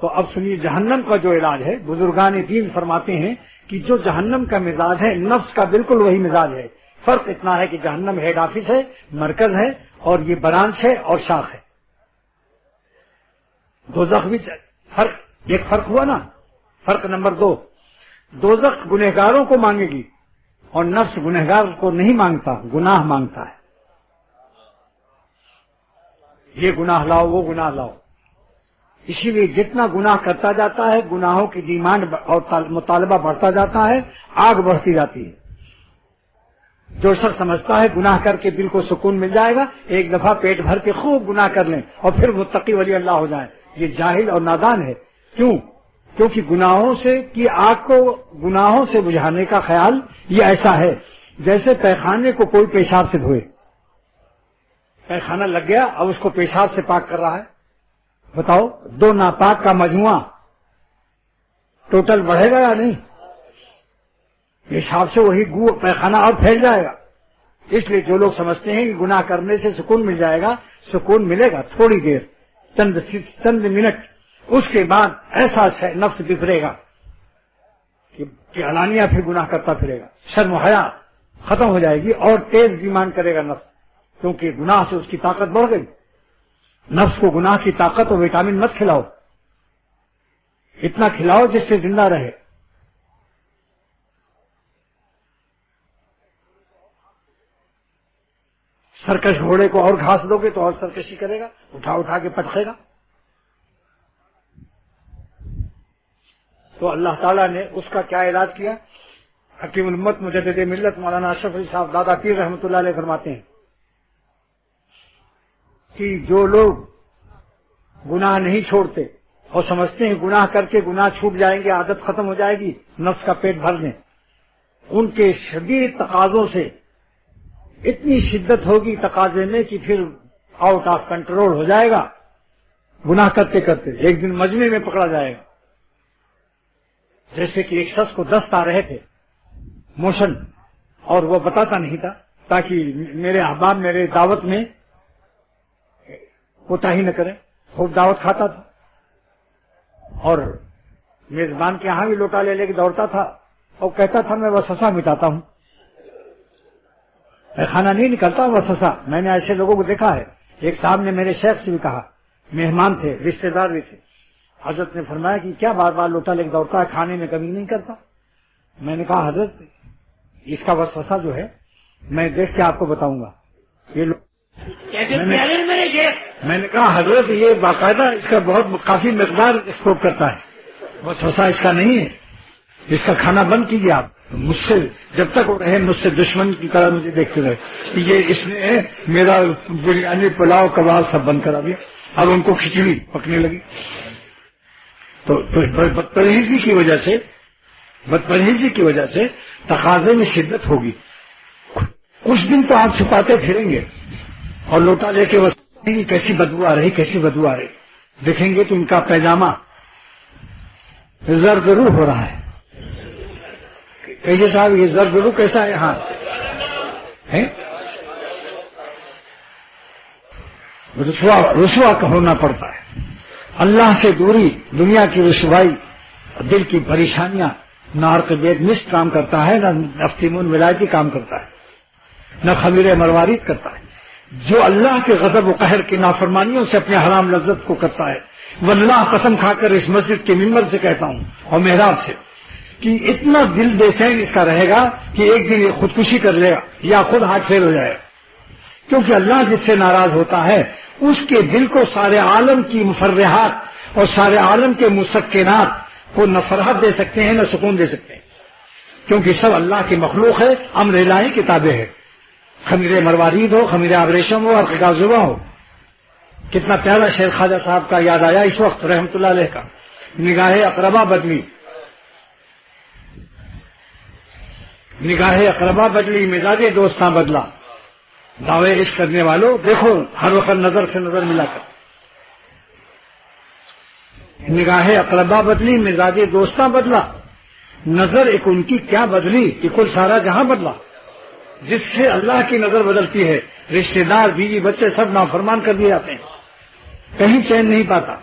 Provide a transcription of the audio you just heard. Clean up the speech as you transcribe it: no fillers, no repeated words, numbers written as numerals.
تو اب سنیے جہنم کا جو علاج ہے، بزرگان دین فرماتے ہیں کہ جو جہنم کا مزاج ہے نفس کا بالکل وہی مزاج ہے، فرق اتنا ہے کہ جہنم ہیڈ آفس ہے، مرکز ہے، اور یہ برانچ ہے اور شاخ ہے۔ دوزخ بھی فرق، ایک فرق ہوا نا۔ فرق نمبر 2، دوزخ گنہگاروں کو مانگے گی اور نفس گنہگار کو نہیں مانگتا، گناہ مانگتا ہے۔ یہ گناہ لاؤ، وہ گناہ لاؤ۔ اسی لیے جتنا گناہ کرتا جاتا ہے گناہوں کی ڈیمانڈ اور مطالبہ بڑھتا جاتا ہے، آگ بڑھتی جاتی ہے۔ جو شخص سمجھتا ہے گناہ کر کے دل کو سکون مل جائے گا، ایک دفعہ پیٹ بھر کے خوب گناہ کر لیں اور پھر متقی ولی اللہ ہو جائیں، یہ جاہل اور نادان ہے۔ کیوں؟ کیونکہ گناہوں سے کی آگ کو گناہوں سے بجھانے کا خیال یہ ایسا ہے جیسے پیخانے کو کوئی پیشاب سے دھوئے۔ پیخانہ لگ گیا، اب اس کو پیشاب سے پاک کر رہا ہے۔ بتاؤ، دو ناپاک کا مجموعہ ٹوٹل بڑھے گا یا نہیں؟ پیشاب سے وہی گو پیخانہ اور پھیل جائے گا۔ اس لیے جو لوگ سمجھتے ہیں کہ گناہ کرنے سے سکون مل جائے گا، سکون ملے گا تھوڑی دیر، چند منٹ، اس کے بعد ایسا نفس بفرے گا کہ علانیہ پھر گناہ کرتا پھرے گا، شرم و حیا ختم ہو جائے گی اور تیز ڈیمانڈ کرے گا نفس، کیونکہ گناہ سے اس کی طاقت بڑھ گئی۔ نفس کو گناہ کی طاقت اور وٹامن مت کھلاؤ، اتنا کھلاؤ جس سے زندہ رہے۔ سرکش گھوڑے کو اور گھاس دو گے تو اور سرکشی کرے گا، اٹھا اٹھا کے پٹکے گا۔ تو اللہ تعالیٰ نے اس کا کیا علاج کیا؟ حکیم الامت مجدد ملت مولانا اشرف علی صاحب دادا پیر رحمۃ اللہ علیہ فرماتے ہیں کہ جو لوگ گناہ نہیں چھوڑتے اور سمجھتے ہیں گناہ کر کے گناہ چھوٹ جائیں گے، عادت ختم ہو جائے گی، نفس کا پیٹ بھر لیں، ان کے شدید تقاضوں سے اتنی شدت ہوگی تقاضے میں کہ پھر آؤٹ آف کنٹرول ہو جائے گا، گناہ کرتے کرتے ایک دن مجمع میں پکڑا جائے گا۔ جیسے کہ ایک شخص کو دست آ رہے تھے موشن، اور وہ بتاتا نہیں تھا تاکہ میرے احباب میرے دعوت میں کوتاہی نہ کریں، خوب دعوت کھاتا تھا اور میزبان کے یہاں بھی لوٹا لے کے دوڑتا تھا اور کہتا تھا میں وسوسہ مٹاتا ہوں، کھانا نہیں نکلتا وسوسہ۔ میں نے ایسے لوگوں کو دیکھا ہے۔ ایک صاحب نے میرے شیخ سے بھی کہا، مہمان تھے، رشتہ دار بھی تھے، حضرت نے فرمایا کہ کیا بار بار لوٹا لے کے دوڑتا ہے، کھانے میں کمی نہیں کرتا؟ میں نے کہا حضرت اس کا وسوسہ جو ہے میں دیکھ کے آپ کو بتاؤں گا۔ یہ میں نے کہا حضرت یہ باقاعدہ اس کا بہت کافی مقدار اسکوپ کرتا ہے، وسوسہ اس کا نہیں ہے، اس کا کھانا بند کیجیے آپ۔ مجھ سے جب تک وہ رہے مجھ سے دشمن کی طرح مجھے دیکھتے رہے کہ یہ اس نے میرا بریانی پلاؤ کباب سب بند کرا دیا۔ اب ان کو کھچڑی پکنے لگی۔ تو بدپرہیزی کی وجہ سے تقاضے میں شدت ہوگی۔ کچھ دن تو آپ چھپاتے پھریں گے اور لوٹا لے کے وسیع کیسی بدبو آ رہی، کیسی بدبو آ رہی، دیکھیں گے تو ان کا پیجامہ زرد رو ہو رہا ہے۔ کہیے صاحب یہ زرد رو کیسا ہے؟ ہاں رسوا ہونا پڑتا ہے۔ اللہ سے دوری، دنیا کی رسوائی، دل کی پریشانیاں، نہ عرق بید نشت کام کرتا ہے، نہ افتیمون ولایتی کام کرتا ہے، نہ خمیر مروارید کرتا ہے۔ جو اللہ کے غضب و قہر کی نافرمانیوں سے اپنے حرام لذت کو کرتا ہے، واللہ قسم کھا کر اس مسجد کے ممبر سے کہتا ہوں اور محراب سے کہ اتنا دل بے چین اس کا رہے گا کہ ایک دن یہ خودکشی کر لے گا یا خود ہاتھ پھیر ہو جائے گا، کیونکہ اللہ جس سے ناراض ہوتا ہے اس کے دل کو سارے عالم کی مفرحات اور سارے عالم کے مسکنات کو نہ فرحت دے سکتے ہیں نہ سکون دے سکتے ہیں، کیونکہ سب اللہ کی مخلوق ہے، امر الہی کتابیں ہیں، خمیر مروارید ہو، خمیر ابریشم ہو، عرق زباں ہو۔ کتنا پیارا شیخ خواجہ صاحب کا یاد آیا اس وقت رحمت اللہ علیہ کا، نگاہ اقربا بدلی، نگاہ اقربا بدلی، مزاج دوستاں بدلا، دعوے عشق کرنے والوں دیکھو ہر وقت نظر سے نظر ملا کر، نگاہ اقربا بدلی، مزاج دوستاں بدلا، نظر ایک ان کی کیا بدلی کہ کل سارا جہاں بدلا۔ جس سے اللہ کی نظر بدلتی ہے، رشتہ دار، بیوی، بچے سب نافرمان کر دیے جاتے ہیں، کہیں چین نہیں پاتا۔